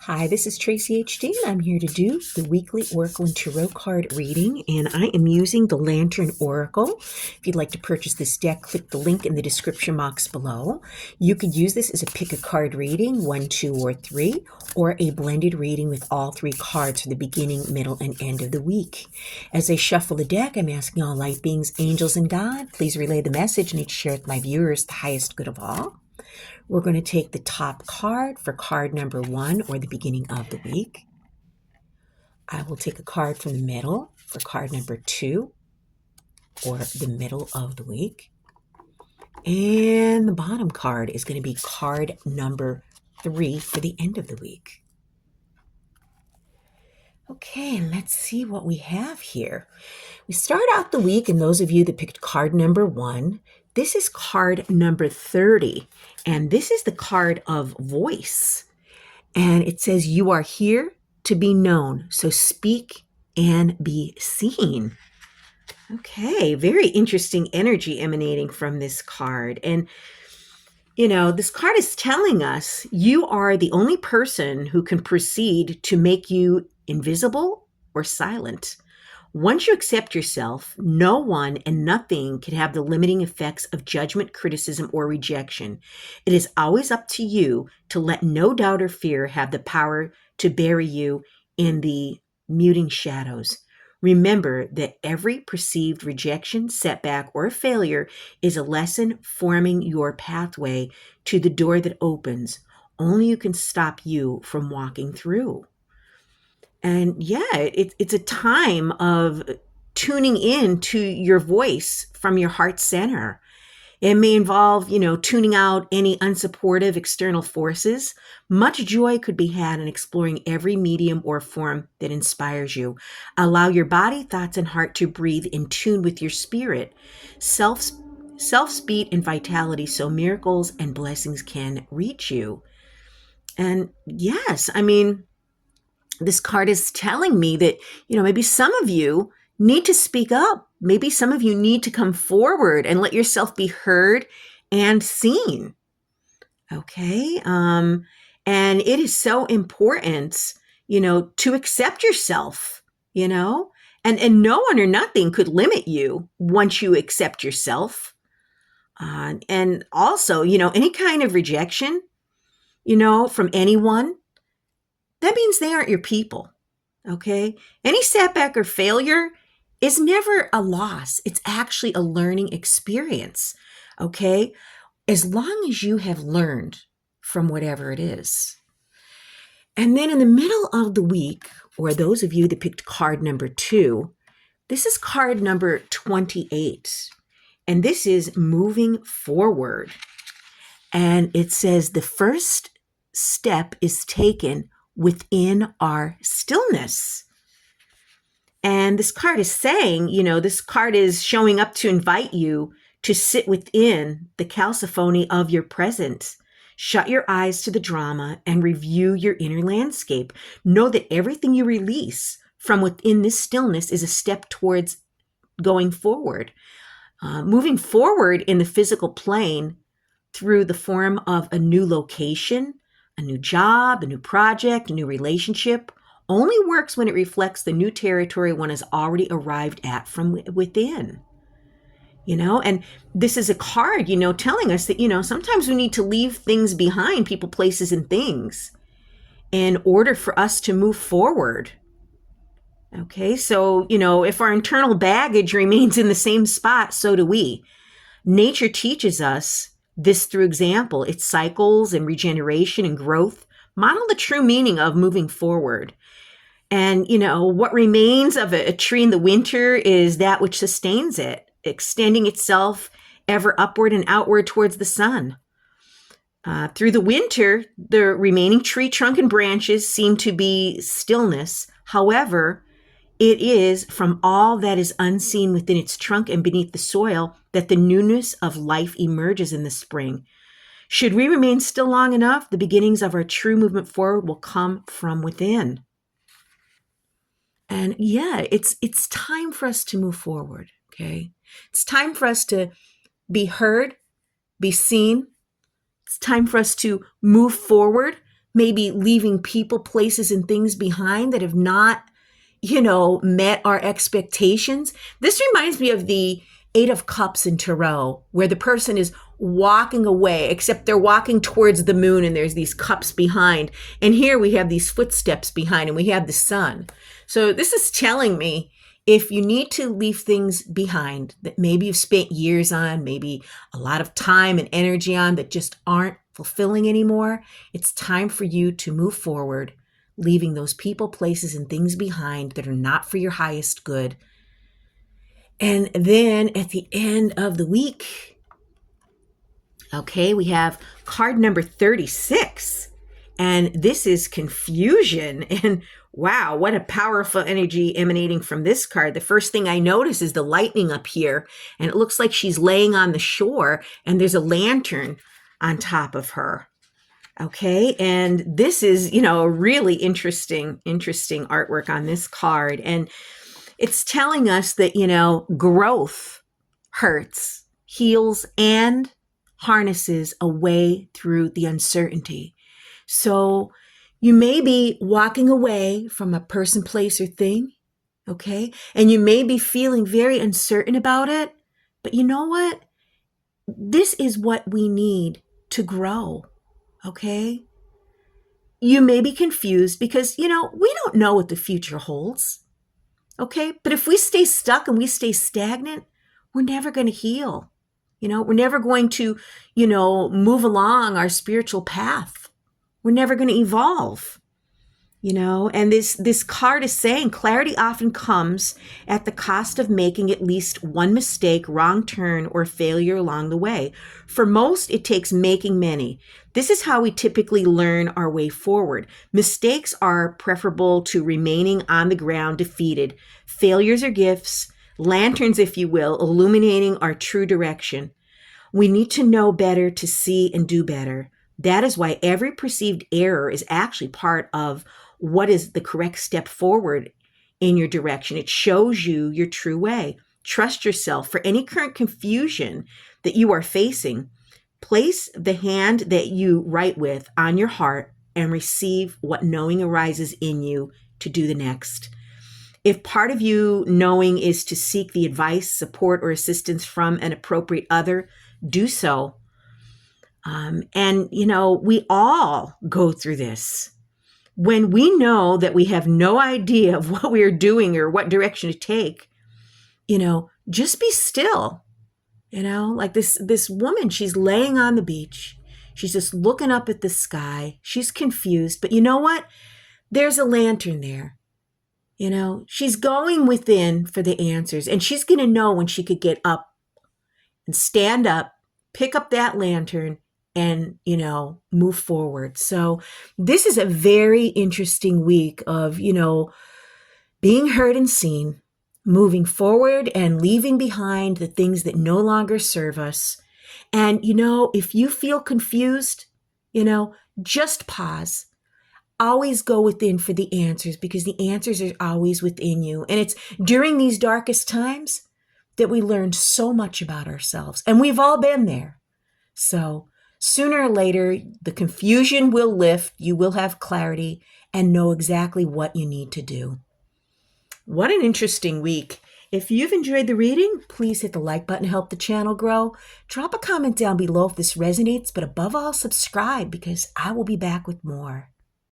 Hi, this is Tracy HD, and I'm here to do the weekly Oracle and Tarot card reading, and I am using the Lantern Oracle. If you'd like to purchase this deck, click the link in the description box below. You could use this as a pick a card reading, 1, 2, or 3, or a blended reading with all 3 cards for the beginning, middle, and end of the week. As I shuffle the deck, I'm asking all light beings, angels, and God, please relay the message and share with my viewers the highest good of all. We're going to take the top card for card number 1, or the beginning of the week. I will take a card from the middle for card number 2, or the middle of the week. And the bottom card is going to be card number 3 for the end of the week. Okay, and let's see what we have here. We start out the week, and those of you that picked card number 1, this is card number 30, and this is the card of voice. And it says, you are here to be known, so speak and be seen. Okay, very interesting energy emanating from this card. And, you know, this card is telling us you are the only person who can proceed to make you invisible or silent. Once you accept yourself, no one and nothing can have the limiting effects of judgment, criticism, or rejection. It is always up to you to let no doubt or fear have the power to bury you in the muting shadows. Remember that every perceived rejection, setback, or failure is a lesson forming your pathway to the door that opens. Only you can stop you from walking through. And yeah, it's a time of tuning in to your voice from your heart center. It may involve, tuning out any unsupportive external forces. Much joy could be had in exploring every medium or form that inspires you. Allow your body, thoughts, and heart to breathe in tune with your spirit, self-speed, and vitality so miracles and blessings can reach you. And yes, this card is telling me that, maybe some of you need to speak up. Maybe some of you need to come forward and let yourself be heard and seen. Okay. And it is so important, to accept yourself, and no one or nothing could limit you once you accept yourself. And also, any kind of rejection, from anyone, that means they aren't your people, okay? Any setback or failure is never a loss. It's actually a learning experience, okay? As long as you have learned from whatever it is. And then in the middle of the week, or those of you that picked card number 2, this is card number 28. And this is moving forward. And it says the first step is taken within our stillness. And this card is saying, this card is showing up to invite you to sit within the calciphony of your present. Shut your eyes to the drama and review your inner landscape. Know that everything you release from within this stillness is a step towards going forward. Moving forward in the physical plane through the form of a new location, a new job, a new project, a new relationship, only works when it reflects the new territory one has already arrived at from within. And this is a card, telling us that, sometimes we need to leave things behind, people, places, and things, in order for us to move forward. Okay, so, if our internal baggage remains in the same spot, so do we. Nature teaches us this through example. Its cycles and regeneration and growth model the true meaning of moving forward. And, what remains of a tree in the winter is that which sustains it, extending itself ever upward and outward towards the sun. Through the winter, the remaining tree trunk and branches seem to be stillness. However, it is from all that is unseen within its trunk and beneath the soil that the newness of life emerges in the spring. Should we remain still long enough, the beginnings of our true movement forward will come from within. And yeah, it's time for us to move forward, okay? It's time for us to be heard, be seen. It's time for us to move forward maybe leaving people, places, and things behind that have not, met our expectations. This reminds me of the Eight of Cups in Tarot, where the person is walking away, except they're walking towards the moon and there's these cups behind. And here we have these footsteps behind and we have the sun. So this is telling me, if you need to leave things behind that maybe you've spent years on, maybe a lot of time and energy on, that just aren't fulfilling anymore, it's time for you to move forward, leaving those people, places, and things behind that are not for your highest good. And then at the end of the week, okay, we have card number 36. And this is confusion. And wow, what a powerful energy emanating from this card. The first thing I notice is the lightning up here. And it looks like she's laying on the shore and there's a lantern on top of her. Okay, and this is, a really interesting artwork on this card. And it's telling us that, growth hurts, heals, and harnesses a way through the uncertainty. So you may be walking away from a person, place, or thing, okay? And you may be feeling very uncertain about it, but you know what? This is what we need to grow, okay? You may be confused because, we don't know what the future holds, okay? But if we stay stuck and we stay stagnant, we're never going to heal. We're never going to, move along our spiritual path. We're never going to evolve, and this card is saying clarity often comes at the cost of making at least one mistake, wrong turn, or failure along the way. For most, it takes making many. This is how we typically learn our way forward. Mistakes are preferable to remaining on the ground defeated. Failures are gifts, lanterns, if you will, illuminating our true direction. We need to know better to see and do better. That is why every perceived error is actually part of what is the correct step forward in your direction. It shows you your true way. Trust yourself. For any current confusion that you are facing, place the hand that you write with on your heart and receive what knowing arises in you to do the next. If part of you knowing is to seek the advice, support, or assistance from an appropriate other, do so. And we all go through this. When we know that we have no idea of what we are doing or what direction to take, just be still. Like this woman, she's laying on the beach. She's just looking up at the sky. She's confused, but you know what? There's a lantern there. She's going within for the answers, and she's going to know when she could get up and stand up, pick up that lantern, and, move forward. So this is a very interesting week of, being heard and seen, moving forward and leaving behind the things that no longer serve us. And, if you feel confused, just pause. Always go within for the answers, because the answers are always within you. And it's during these darkest times that we learn so much about ourselves. And we've all been there. So sooner or later, the confusion will lift, you will have clarity, and know exactly what you need to do. What an interesting week. If you've enjoyed the reading, please hit the like button to help the channel grow. Drop a comment down below if this resonates, but above all, subscribe, because I will be back with more.